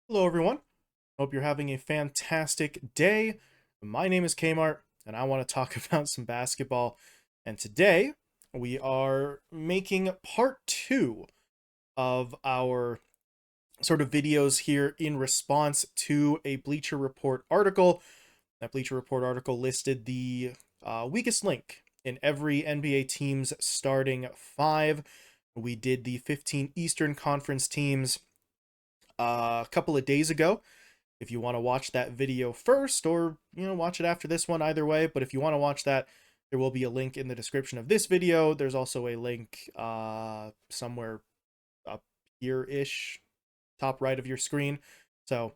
Hello, everyone. Hope you're having a fantastic day. My name is Kmart, and I want to talk about some basketball. And today, we are making part two of our sort of videos here in response to a Bleacher Report article. That Bleacher Report article listed the weakest link in every NBA team's starting five. We did the 15 Eastern Conference teams a couple of days ago. If you want to watch that video first, or watch it after this one, either way, but if you want to watch that, there will be a link in the description of this video. There's also a link somewhere up here-ish, top right of your screen. So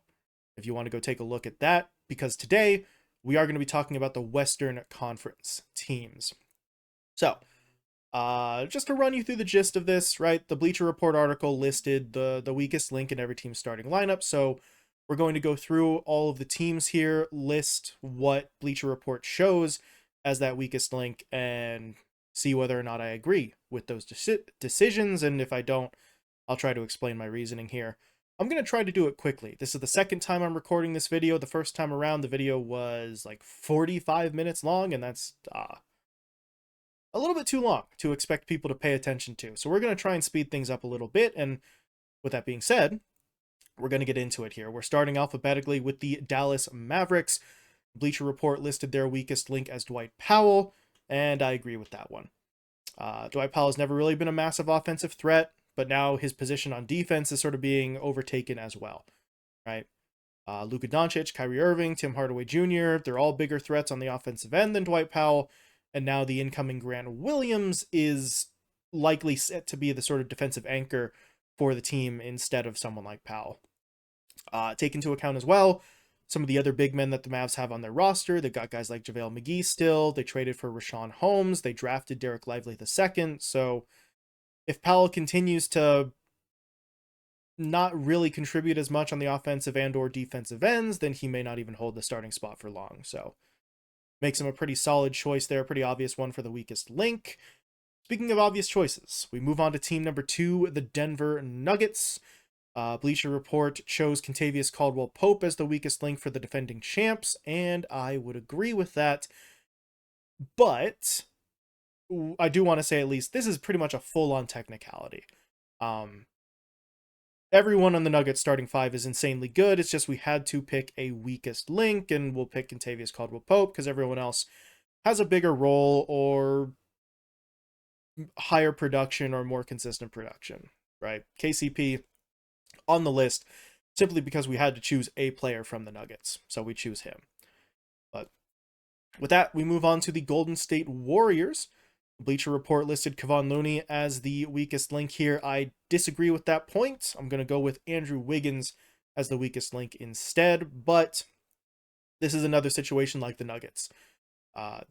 if you want to go take a look at that, because today we are going to be talking about the Western Conference teams. So just to run you through the gist of this, right? The Bleacher Report article listed the weakest link in every team's starting lineup. So we're going to go through all of the teams here, list what Bleacher Report shows as that weakest link, and see whether or not I agree with those decisions. And if I don't, I'll try to explain my reasoning here. I'm going to try to do it quickly. This is the second time I'm recording this video. The first time around, the video was like 45 minutes long, and that's a little bit too long to expect people to pay attention to. So we're going to try and speed things up a little bit. And with that being said, we're going to get into it here. We're starting alphabetically with the Dallas Mavericks. Bleacher Report listed their weakest link as Dwight Powell, and I agree with that one. Dwight Powell has never really been a massive offensive threat, but now his position on defense is sort of being overtaken as well, right? Luka Doncic, Kyrie Irving, Tim Hardaway Jr., they're all bigger threats on the offensive end than Dwight Powell, and now the incoming Grant Williams is likely set to be the sort of defensive anchor for the team instead of someone like Powell. Take into account as well some of the other big men that the Mavs have on their roster. They've got guys like JaVale McGee still. They traded for Rashawn Holmes. They drafted Derek Lively II. So if Powell continues to not really contribute as much on the offensive and or defensive ends, then he may not even hold the starting spot for long. So makes him a pretty solid choice there, pretty obvious one for the weakest link. Speaking of obvious choices, we move on to team number two, the Denver Nuggets. Bleacher Report chose Kentavious Caldwell-Pope as the weakest link for the defending champs, and I would agree with that. But I do want to say at least this is pretty much a full-on technicality. Everyone on the Nuggets starting five is insanely good. It's just we had to pick a weakest link, and we'll pick Kentavious Caldwell-Pope because everyone else has a bigger role or higher production or more consistent production, right? KCP on the list simply because we had to choose a player from the Nuggets, so we choose him. But with that, we move on to the Golden State Warriors. Bleacher Report listed Kevon Looney as the weakest link here. I disagree with that point. I'm going to go with Andrew Wiggins as the weakest link instead, but this is another situation like the Nuggets.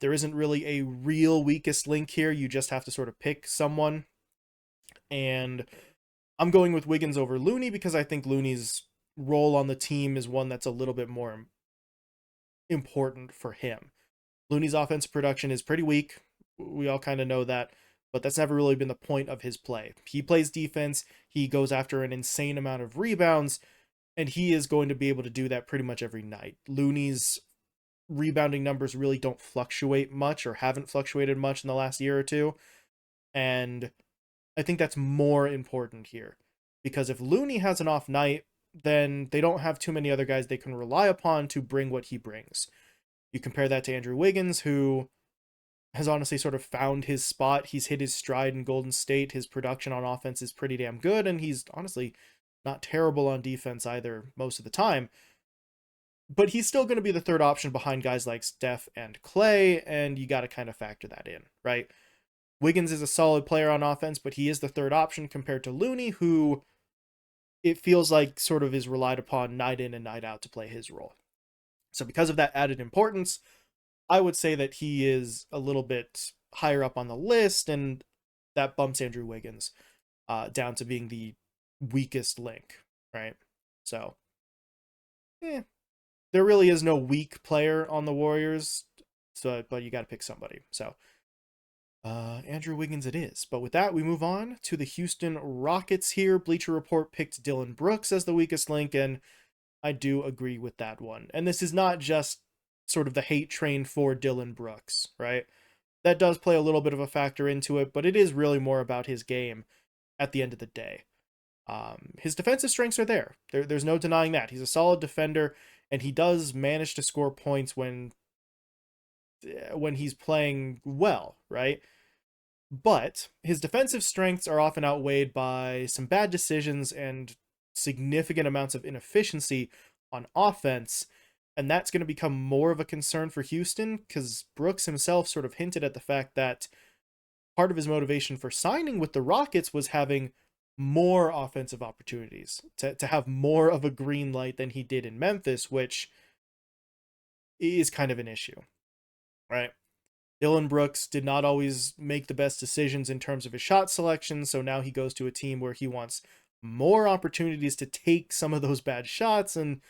There isn't really a real weakest link here. You just have to sort of pick someone. And I'm going with Wiggins over Looney because I think Looney's role on the team is one that's a little bit more important for him. Looney's offensive production is pretty weak. We all kind of know that, but that's never really been the point of his play. He plays defense, he goes after an insane amount of rebounds, and he is going to be able to do that pretty much every night. Looney's rebounding numbers really don't fluctuate much or haven't fluctuated much in the last year or two, and I think that's more important here because if Looney has an off night, then they don't have too many other guys they can rely upon to bring what he brings. You compare that to Andrew Wiggins, who has honestly sort of found his spot. He's hit his stride in Golden State. His production on offense is pretty damn good, and he's honestly not terrible on defense either most of the time. But he's still going to be the third option behind guys like Steph and Clay, and you got to kind of factor that in, right? Wiggins is a solid player on offense, but he is the third option compared to Looney, who it feels like sort of is relied upon night in and night out to play his role. So because of that added importance, I would say that he is a little bit higher up on the list, and that bumps Andrew Wiggins down to being the weakest link, right? So, there really is no weak player on the Warriors, so but you got to pick somebody. So, Andrew Wiggins it is. But with that, we move on to the Houston Rockets here. Bleacher Report picked Dylan Brooks as the weakest link, and I do agree with that one. And this is not just sort of the hate train for Dillon Brooks, right? That does play a little bit of a factor into it, but it is really more about his game at the end of the day. His defensive strengths are there. There's no denying that. He's a solid defender, and he does manage to score points when he's playing well, right? But his defensive strengths are often outweighed by some bad decisions and significant amounts of inefficiency on offense. And that's going to become more of a concern for Houston because Brooks himself sort of hinted at the fact that part of his motivation for signing with the Rockets was having more offensive opportunities, to have more of a green light than he did in Memphis, which is kind of an issue, right? Dillon Brooks did not always make the best decisions in terms of his shot selection, so now he goes to a team where he wants more opportunities to take some of those bad shots, and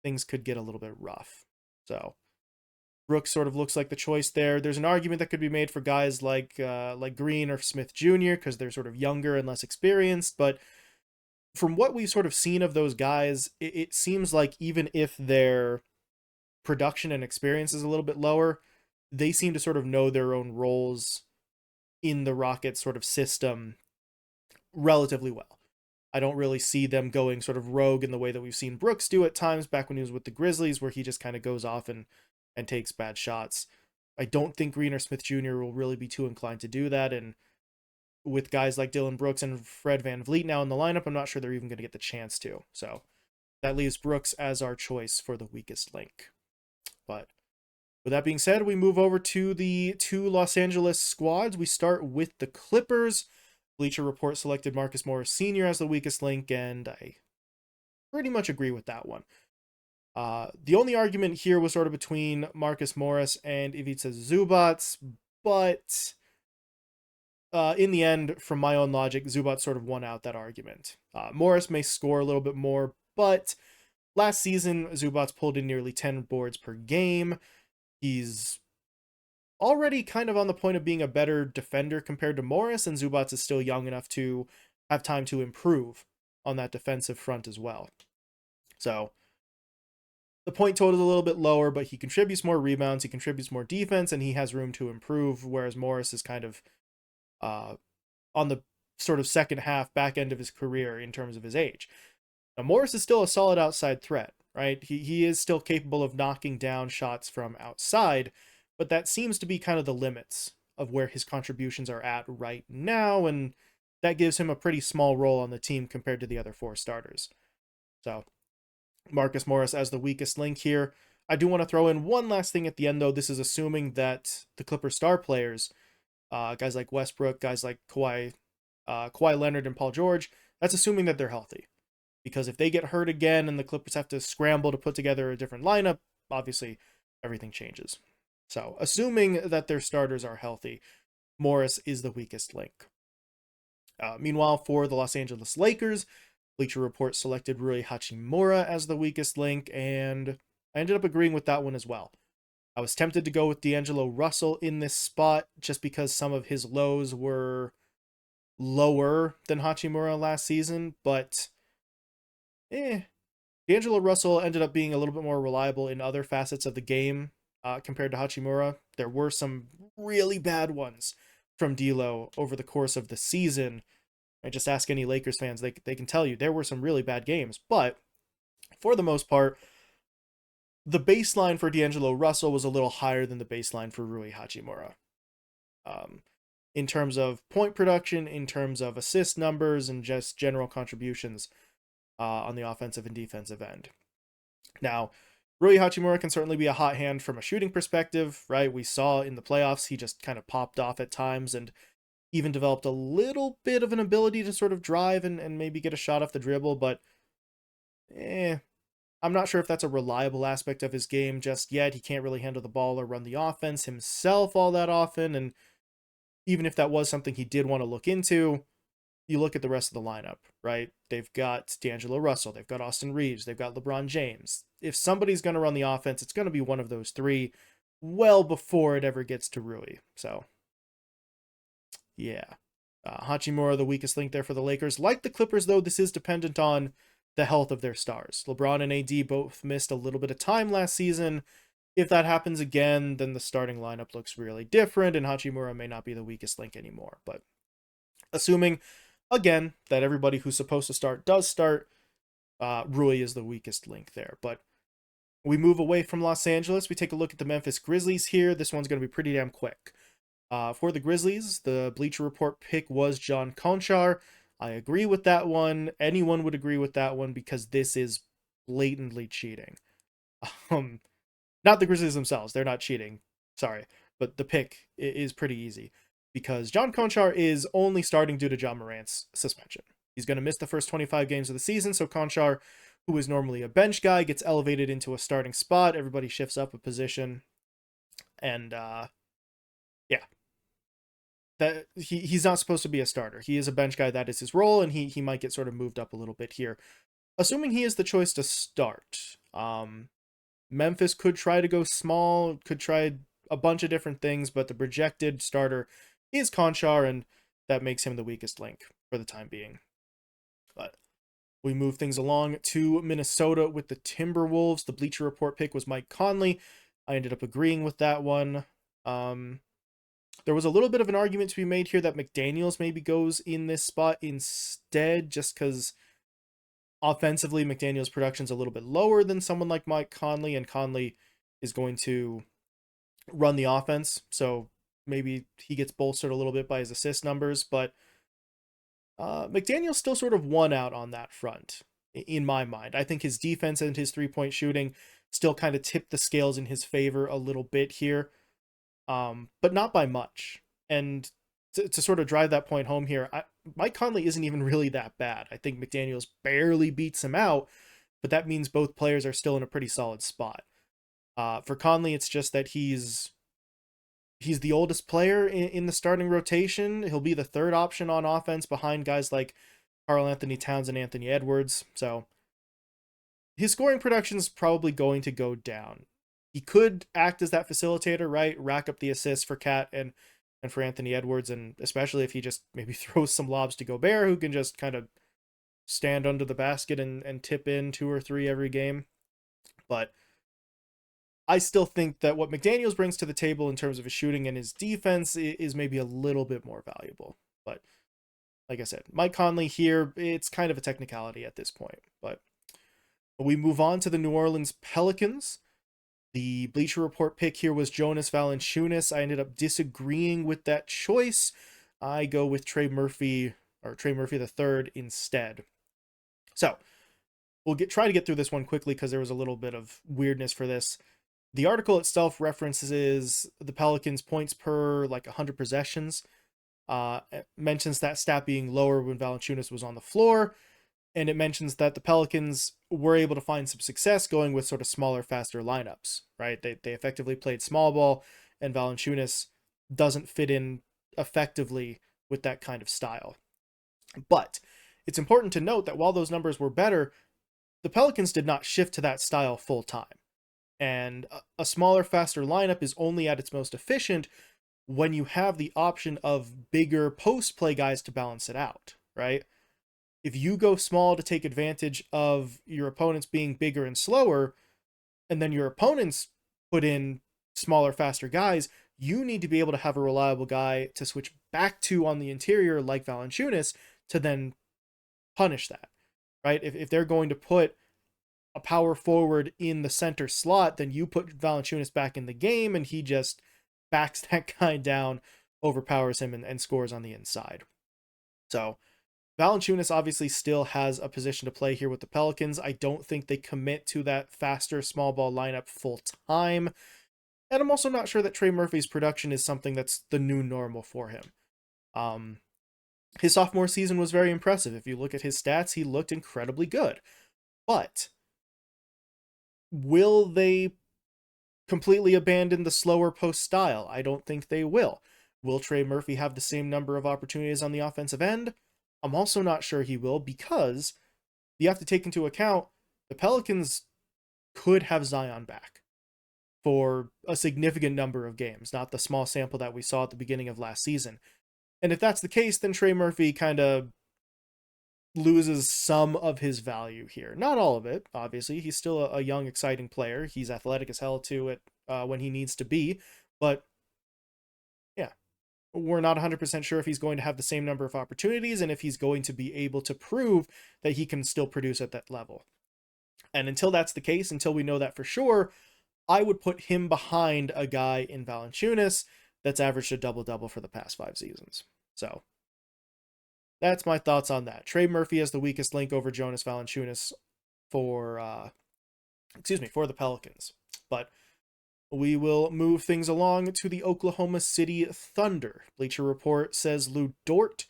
things could get a little bit rough. So Brooks sort of looks like the choice there. There's an argument that could be made for guys like Green or Smith Jr. because they're sort of younger and less experienced, but from what we've sort of seen of those guys, it seems like even if their production and experience is a little bit lower, they seem to sort of know their own roles in the Rockets sort of system relatively well. I don't really see them going sort of rogue in the way that we've seen Brooks do at times back when he was with the Grizzlies, where he just kind of goes off and takes bad shots. I don't think Green or Smith Jr. will really be too inclined to do that. And with guys like Dillon Brooks and Fred VanVleet now in the lineup, I'm not sure they're even going to get the chance to. So that leaves Brooks as our choice for the weakest link. But with that being said, we move over to the two Los Angeles squads. We start with the Clippers. Bleacher Report selected Marcus Morris Sr. as the weakest link, and I pretty much agree with that one. The only argument here was sort of between Marcus Morris and Ivica Zubac, but in the end, from my own logic, Zubac sort of won out that argument. Morris may score a little bit more, but last season, Zubac pulled in nearly 10 boards per game. He's already kind of on the point of being a better defender compared to Morris, and Zubac is still young enough to have time to improve on that defensive front as well. So the point total is a little bit lower, but he contributes more rebounds, he contributes more defense, and he has room to improve, whereas Morris is kind of on the sort of second half, back end of his career in terms of his age. Now, Morris is still a solid outside threat, right? He is still capable of knocking down shots from outside, but that seems to be kind of the limits of where his contributions are at right now, and that gives him a pretty small role on the team compared to the other four starters. So, Marcus Morris as the weakest link here. I do want to throw in one last thing at the end, though. This is assuming that the Clipper star players, guys like Westbrook, guys like Kawhi Leonard, and Paul George, that's assuming that they're healthy. Because if they get hurt again and the Clippers have to scramble to put together a different lineup, obviously everything changes. So, assuming that their starters are healthy, Morris is the weakest link. Meanwhile, for the Los Angeles Lakers, Bleacher Report selected Rui Hachimura as the weakest link, and I ended up agreeing with that one as well. I was tempted to go with D'Angelo Russell in this spot just because some of his lows were lower than Hachimura last season, but D'Angelo Russell ended up being a little bit more reliable in other facets of the game compared to Hachimura. There were some really bad ones from D'Lo over the course of the season. I just ask any Lakers fans, they can tell you there were some really bad games. But for the most part, the baseline for D'Angelo Russell was a little higher than the baseline for Rui Hachimura. In terms of point production, in terms of assist numbers, and just general contributions on the offensive and defensive end. Now, Rui Hachimura can certainly be a hot hand from a shooting perspective, right? We saw in the playoffs, he just kind of popped off at times and even developed a little bit of an ability to sort of drive and maybe get a shot off the dribble, but I'm not sure if that's a reliable aspect of his game just yet. He can't really handle the ball or run the offense himself all that often, and even if that was something he did want to look into, you look at the rest of the lineup, right? They've got D'Angelo Russell, they've got Austin Reeves, they've got LeBron James. If somebody's going to run the offense, it's going to be one of those three well before it ever gets to Rui. So, yeah. Hachimura, the weakest link there for the Lakers. Like the Clippers, though, this is dependent on the health of their stars. LeBron and AD both missed a little bit of time last season. If that happens again, then the starting lineup looks really different, and Hachimura may not be the weakest link anymore. But assuming, again, that everybody who's supposed to start does start, Rui is the weakest link there. But we move away from Los Angeles. We take a look at the Memphis Grizzlies here. This one's going to be pretty damn quick. For the Grizzlies, the Bleacher Report pick was John Conchar. I agree with that one. Anyone would agree with that one because this is blatantly cheating. Not the Grizzlies themselves. They're not cheating. Sorry. But the pick is pretty easy because John Conchar is only starting due to Ja Morant's suspension. He's going to miss the first 25 games of the season, so Conchar, who is normally a bench guy, gets elevated into a starting spot. Everybody shifts up a position. And, yeah. That he's not supposed to be a starter. He is a bench guy. That is his role, and he might get sort of moved up a little bit here. Assuming he is the choice to start. Memphis could try to go small, could try a bunch of different things, but the projected starter is Conchar, and that makes him the weakest link for the time being. But we move things along to Minnesota with the Timberwolves. The Bleacher Report pick was Mike Conley. I ended up agreeing with that one. There was a little bit of an argument to be made here that McDaniels maybe goes in this spot instead, just because offensively McDaniels' production's a little bit lower than someone like Mike Conley, and Conley is going to run the offense, so maybe he gets bolstered a little bit by his assist numbers, but McDaniels still sort of won out on that front, in my mind. I think his defense and his three-point shooting still kind of tipped the scales in his favor a little bit here, but not by much. And to sort of drive that point home here, Mike Conley isn't even really that bad. I think McDaniels barely beats him out, but that means both players are still in a pretty solid spot. For Conley, it's just that he's the oldest player in the starting rotation. He'll be the third option on offense behind guys like Karl-Anthony Towns and Anthony Edwards. So his scoring production is probably going to go down. He could act as that facilitator, right? Rack up the assists for Cat and for Anthony Edwards, and especially if he just maybe throws some lobs to Gobert, who can just kind of stand under the basket and tip in 2 or 3 every game. But I still think that what McDaniels brings to the table in terms of his shooting and his defense is maybe a little bit more valuable. But like I said, Mike Conley here, it's kind of a technicality at this point. But we move on to the New Orleans Pelicans. The Bleacher Report pick here was Jonas Valanciunas. I ended up disagreeing with that choice. I go with Trey Murphy III instead. So we'll try to get through this one quickly because there was a little bit of weirdness for this. The article itself references the Pelicans' points per 100 possessions. It mentions that stat being lower when Valanciunas was on the floor. And it mentions that the Pelicans were able to find some success going with sort of smaller, faster lineups, right? They effectively played small ball, and Valanciunas doesn't fit in effectively with that kind of style. But it's important to note that while those numbers were better, the Pelicans did not shift to that style full time. And a smaller, faster lineup is only at its most efficient when you have the option of bigger post play guys to balance it out, right? If you go small to take advantage of your opponents being bigger and slower, and then your opponents put in smaller, faster guys, you need to be able to have a reliable guy to switch back to on the interior like Valanciunas to then punish that, right? If they're going to put a power forward in the center slot, then you put Valanciunas back in the game and he just backs that guy down, overpowers him, and scores on the inside. So Valanciunas obviously still has a position to play here with the Pelicans. I don't think they commit to that faster small ball lineup full time. And I'm also not sure that Trey Murphy's production is something that's the new normal for him. His sophomore season was very impressive. If you look at his stats, he looked incredibly good. But will they completely abandon the slower post style? I don't think they will. Will Trey Murphy have the same number of opportunities on the offensive end? I'm also not sure he will, because you have to take into account the Pelicans could have Zion back for a significant number of games, not the small sample that we saw at the beginning of last season. And if that's the case, then Trey Murphy kind of loses some of his value here. Not all of it, obviously. He's still a young, exciting player. He's athletic as hell to it when he needs to be. But yeah, we're not 100% sure if he's going to have the same number of opportunities and if he's going to be able to prove that he can still produce at that level. And until that's the case, until we know that for sure, I would put him behind a guy in Valanciunas that's averaged a double-double for the past 5 seasons. So that's my thoughts on that. Trey Murphy has the weakest link over Jonas Valanciunas for the Pelicans. But we will move things along to the Oklahoma City Thunder. Bleacher Report says Luguentz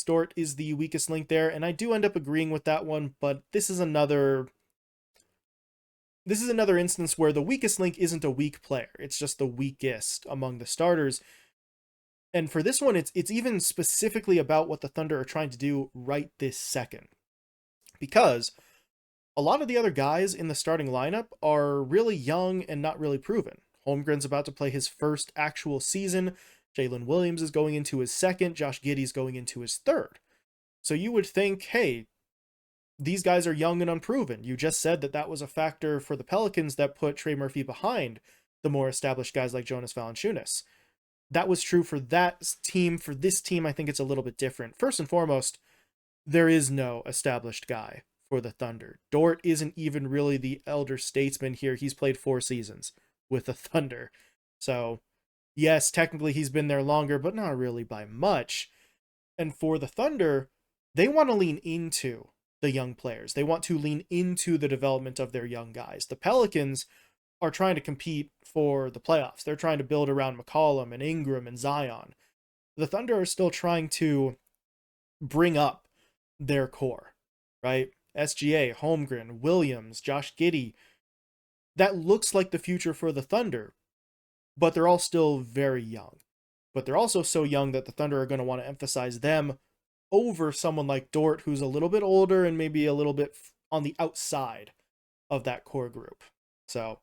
Dort is the weakest link there, and I do end up agreeing with that one, but this is another instance where the weakest link isn't a weak player. It's just the weakest among the starters. And for this one, it's even specifically about what the Thunder are trying to do right this second. Because a lot of the other guys in the starting lineup are really young and not really proven. Holmgren's about to play his first actual season. Jalen Williams is going into his second. Josh Giddey's going into his third. So you would think, hey, these guys are young and unproven. You just said that was a factor for the Pelicans that put Trey Murphy behind the more established guys like Jonas Valanciunas. That was true for that team. For this team, I think it's a little bit different. First and foremost, there is no established guy for the Thunder. Dort isn't even really the elder statesman here. He's played 4 seasons with the Thunder. So, yes, technically he's been there longer, but not really by much. And for the Thunder, they want to lean into the young players. They want to lean into the development of their young guys. The Pelicans are trying to compete for the playoffs. They're trying to build around McCollum and Ingram and Zion. The Thunder are still trying to bring up their core, right? SGA, Holmgren, Williams, Josh Giddey. That looks like the future for the Thunder, but they're all still very young. But they're also so young that the Thunder are going to want to emphasize them over someone like Dort, who's a little bit older and maybe a little bit on the outside of that core group. So,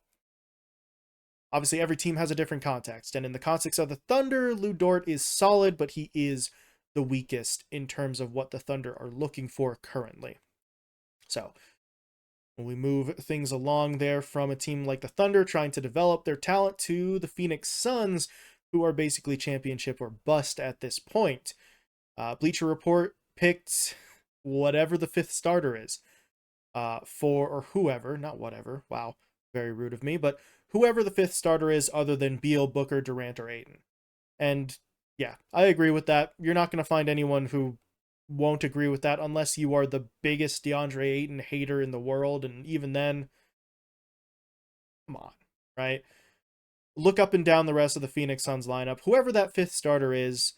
obviously, every team has a different context. And in the context of the Thunder, Lu Dort is solid, but he is the weakest in terms of what the Thunder are looking for currently. So, when we move things along there from a team like the Thunder trying to develop their talent to the Phoenix Suns, who are basically championship or bust at this point. Bleacher Report picked whatever the 5th starter is or whoever, not whatever, wow, very rude of me, but whoever the 5th starter is other than Beal, Booker, Durant, or Ayton. And yeah, I agree with that. You're not going to find anyone who won't agree with that unless you are the biggest DeAndre Ayton hater in the world, and even then, come on, right? Look up and down the rest of the Phoenix Suns lineup. Whoever that 5th starter is,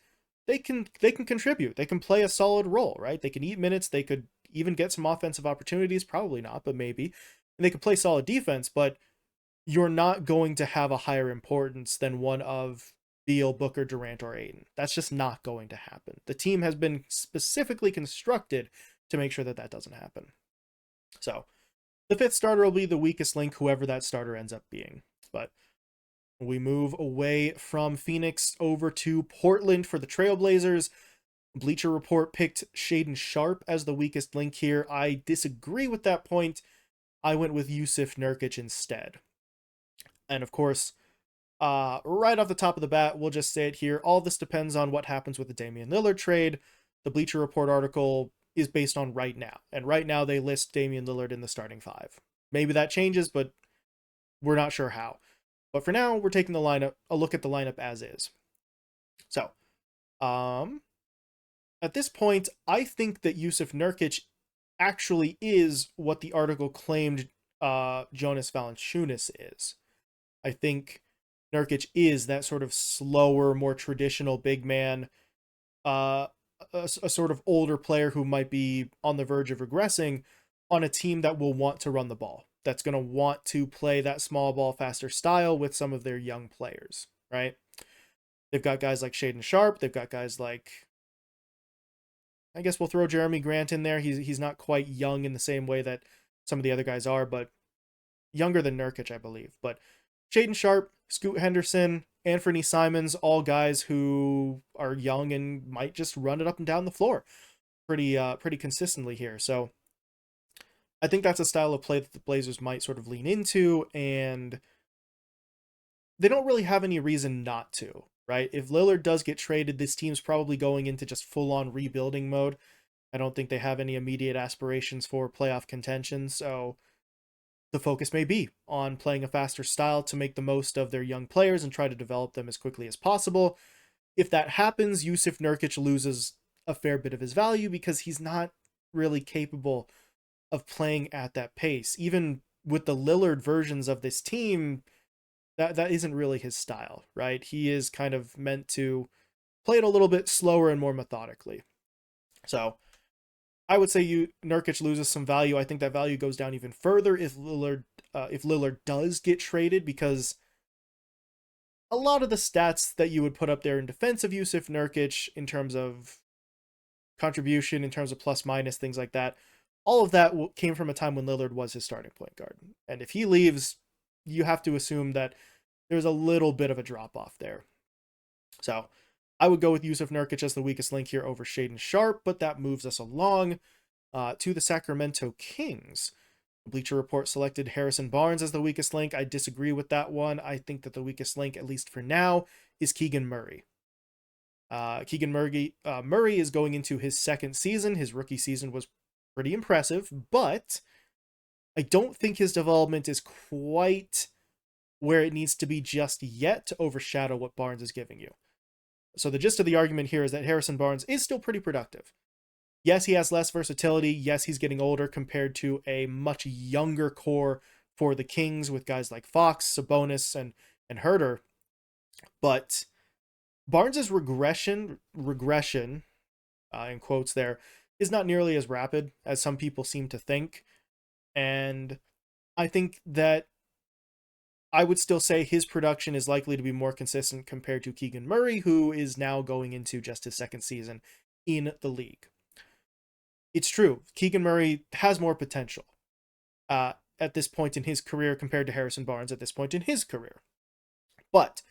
they can contribute. They can play a solid role, right? They can eat minutes. They could even get some offensive opportunities. Probably not, but maybe. And they could play solid defense, but you're not going to have a higher importance than one of Beal, Booker, Durant, or Ayton. That's just not going to happen. The team has been specifically constructed to make sure that doesn't happen. So, the 5th starter will be the weakest link, whoever that starter ends up being. But we move away from Phoenix over to Portland for the Trailblazers. Bleacher Report picked Shaedon Sharpe as the weakest link here. I disagree with that point. I went with Jusuf Nurkic instead. And of course, right off the top of the bat, we'll just say it here. All this depends on what happens with the Damian Lillard trade. The Bleacher Report article is based on right now. And right now they list Damian Lillard in the starting 5. Maybe that changes, but we're not sure how. But for now, we're taking a look at the lineup as is. So, at this point, I think that Jusuf Nurkic actually is what the article claimed Jonas Valanciunas is. I think Nurkic is that sort of slower, more traditional big man, a sort of older player who might be on the verge of regressing on a team that will want to run the ball. That's going to want to play that small ball, faster style with some of their young players, right? They've got guys like Shaedon Sharpe. They've got guys like, I guess we'll throw Jeremy Grant in there. He's not quite young in the same way that some of the other guys are, but younger than Nurkic, I believe. But Shaedon Sharpe, Scoot Henderson, Anthony Simons, all guys who are young and might just run it up and down the floor. pretty consistently here. So I think that's a style of play that the Blazers might sort of lean into, and they don't really have any reason not to, right? If Lillard does get traded, this team's probably going into just full-on rebuilding mode. I don't think they have any immediate aspirations for playoff contention, so the focus may be on playing a faster style to make the most of their young players and try to develop them as quickly as possible. If that happens, Yusuf Nurkic loses a fair bit of his value because he's not really capable of playing at that pace. Even with the Lillard versions of this team, that isn't really his style, right? He is kind of meant to play it a little bit slower and more methodically. So I would say Nurkic loses some value. I think that value goes down even further if Lillard does get traded, because a lot of the stats that you would put up there in defense of Yusuf Nurkic in terms of contribution, in terms of plus minus, things like that, all of that came from a time when Lillard was his starting point guard. And if he leaves, you have to assume that there's a little bit of a drop off there. So I would go with Yusuf Nurkic as the weakest link here over Shaedon Sharpe, but that moves us along to the Sacramento Kings. Bleacher Report selected Harrison Barnes as the weakest link. I disagree with that one. I think that the weakest link, at least for now, is Keegan Murray. Murray is going into his second season. His rookie season was pretty impressive, but I don't think his development is quite where it needs to be just yet to overshadow what Barnes is giving you. So the gist of the argument here is that Harrison Barnes is still pretty productive. Yes, he has less versatility. Yes, he's getting older compared to a much younger core for the Kings with guys like Fox, Sabonis, and Herter. But Barnes's regression, in quotes there, is not nearly as rapid as some people seem to think. And I think that I would still say his production is likely to be more consistent compared to Keegan Murray, who is now going into just his second season in the league. It's true, Keegan Murray has more potential at this point in his career compared to Harrison Barnes at this point in his career. But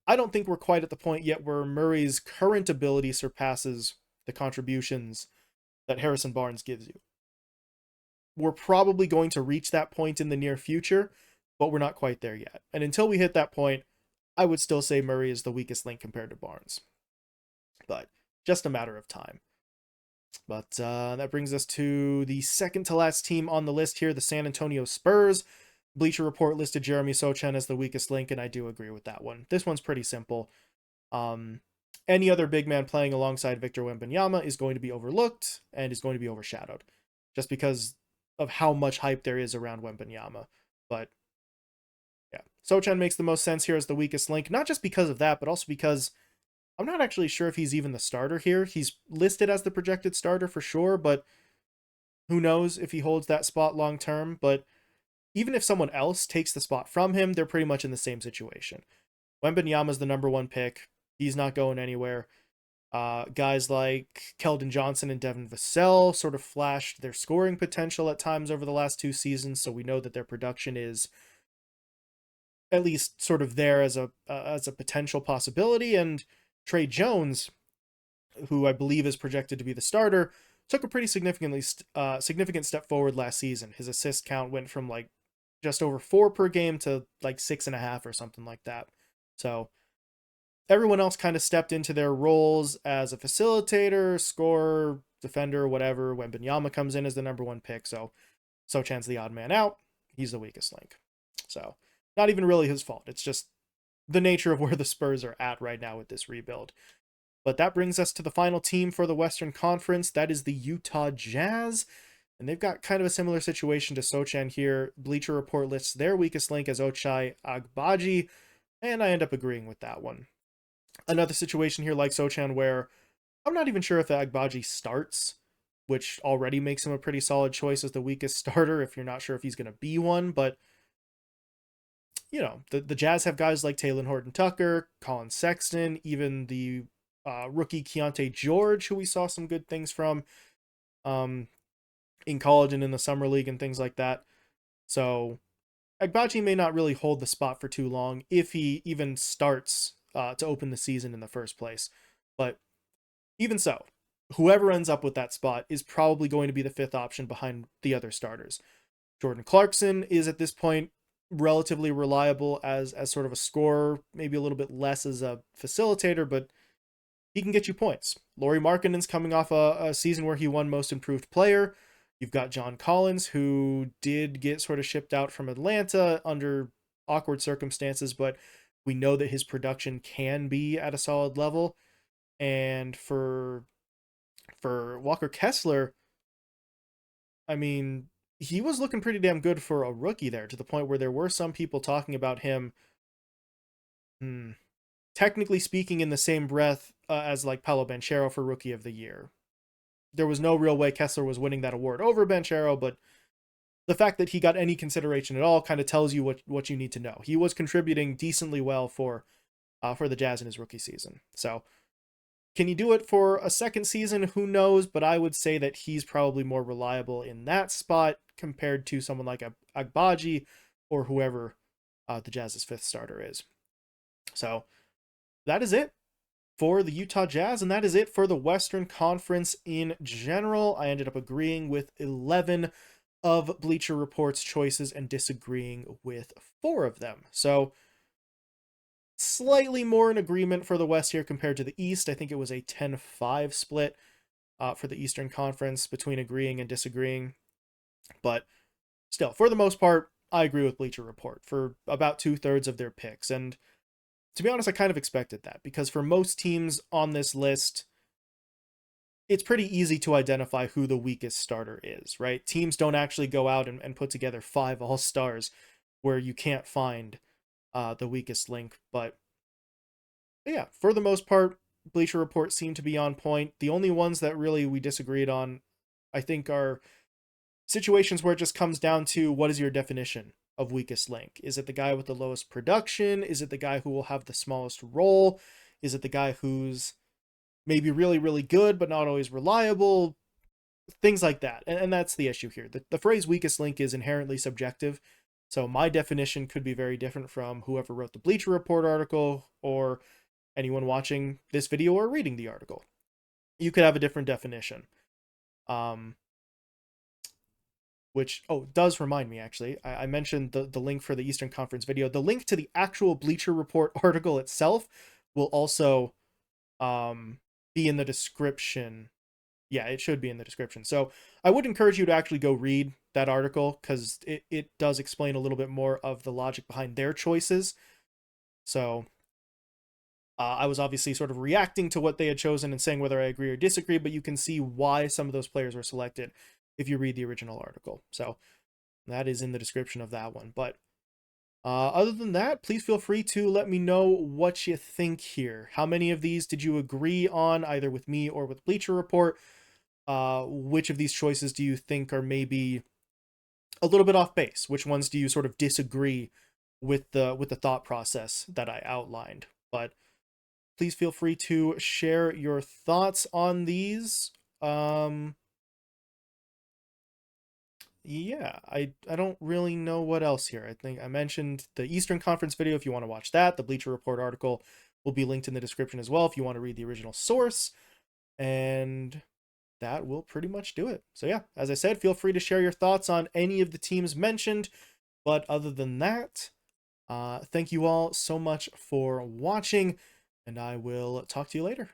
I don't think we're quite at the point yet where Murray's current ability surpasses the contributions that Harrison Barnes gives you. We're probably going to reach that point in the near future, but we're not quite there yet. And until we hit that point, I would still say Murray is the weakest link compared to Barnes. But just a matter of time. But that brings us to the second to last team on the list here, the San Antonio Spurs. Bleacher Report listed Jeremy Sochan as the weakest link, and I do agree with that one. This one's pretty simple. Any other big man playing alongside Victor Wembanyama is going to be overlooked and is going to be overshadowed, just because of how much hype there is around Wembanyama. But yeah, Sochan makes the most sense here as the weakest link, not just because of that, but also because I'm not actually sure if he's even the starter here. He's listed as the projected starter for sure, but who knows if he holds that spot long term. But even if someone else takes the spot from him, they're pretty much in the same situation. Wembanyama's the number one pick. He's not going anywhere. Guys like Keldon Johnson and Devin Vassell sort of flashed their scoring potential at times over the last two seasons, so we know that their production is at least sort of there as a potential possibility. And Trey Jones, who I believe is projected to be the starter, took a pretty significant step forward last season. His assist count went from like just over 4 per game to like 6.5 or something like that. So everyone else kind of stepped into their roles as a facilitator, scorer, defender, whatever. Wembanyama comes in as the number one pick, so Sochan's the odd man out. He's the weakest link. So not even really his fault. It's just the nature of where the Spurs are at right now with this rebuild. But that brings us to the final team for the Western Conference. That is the Utah Jazz. And they've got kind of a similar situation to Sochan here. Bleacher Report lists their weakest link as Ochai Agbaji, and I end up agreeing with that one. Another situation here like Sochan where I'm not even sure if Agbaji starts, which already makes him a pretty solid choice as the weakest starter if you're not sure if he's going to be one. But you know, the Jazz have guys like Talen Horton-Tucker, Colin Sexton, even the rookie Keontae George, who we saw some good things from in college and in the summer league and things like that. So Agbaji may not really hold the spot for too long if he even starts to open the season in the first place. But even so, whoever ends up with that spot is probably going to be the fifth option behind the other starters. Jordan Clarkson is at this point relatively reliable as sort of a scorer, maybe a little bit less as a facilitator, but he can get you points. Lauri Markkanen's coming off a season where he won Most Improved Player. You've got John Collins, who did get sort of shipped out from Atlanta under awkward circumstances, but we know that his production can be at a solid level. And for Walker Kessler, I mean, he was looking pretty damn good for a rookie there, to the point where there were some people talking about him, technically speaking, in the same breath as like Paolo Banchero for Rookie of the Year. There was no real way Kessler was winning that award over Banchero, but the fact that he got any consideration at all kind of tells you what you need to know. He was contributing decently well for the Jazz in his rookie season. So can you do it for a second season? Who knows? But I would say that he's probably more reliable in that spot compared to someone like Agbaji or whoever the Jazz's fifth starter is. So that is it for the Utah Jazz, and that is it for the Western Conference in general. I ended up agreeing with 11 of Bleacher Report's choices and disagreeing with 4 of them. So slightly more in agreement for the West here compared to the East. I think it was a 10-5 split for the Eastern Conference between agreeing and disagreeing. But still, for the most part, I agree with Bleacher Report for about 2/3 of their picks. And to be honest, I kind of expected that, because for most teams on this list, it's pretty easy to identify who the weakest starter is, right? Teams don't actually go out and put together 5 all-stars where you can't find the weakest link. But yeah, for the most part, Bleacher Report seemed to be on point. The only ones that really we disagreed on, I think, are situations where it just comes down to, what is your definition of weakest link? Is it the guy with the lowest production? Is it the guy who will have the smallest role? Is it the guy who's maybe really, really good, but not always reliable? Things like that. And that's the issue here. The phrase weakest link is inherently subjective. So my definition could be very different from whoever wrote the Bleacher Report article or anyone watching this video or reading the article. You could have a different definition. Which, does remind me, actually, I mentioned the link for the Eastern Conference video. The link to the actual Bleacher Report article itself will also be in the description. Yeah, it should be in the description. So I would encourage you to actually go read that article, because it does explain a little bit more of the logic behind their choices. So I was obviously sort of reacting to what they had chosen and saying whether I agree or disagree, but you can see why some of those players were selected if you read the original article. So that is in the description of that one. But other than that, please feel free to let me know what you think here. How many of these did you agree on, either with me or with Bleacher Report? Which of these choices do you think are maybe a little bit off base? Which ones do you sort of disagree with the thought process that I outlined? But please feel free to share your thoughts on these. Yeah, I don't really know what else here. I think I mentioned the Eastern Conference video if you want to watch that. The Bleacher Report article will be linked in the description as well if you want to read the original source. And that will pretty much do it. So yeah, as I said, feel free to share your thoughts on any of the teams mentioned. But other than that, thank you all so much for watching, and I will talk to you later.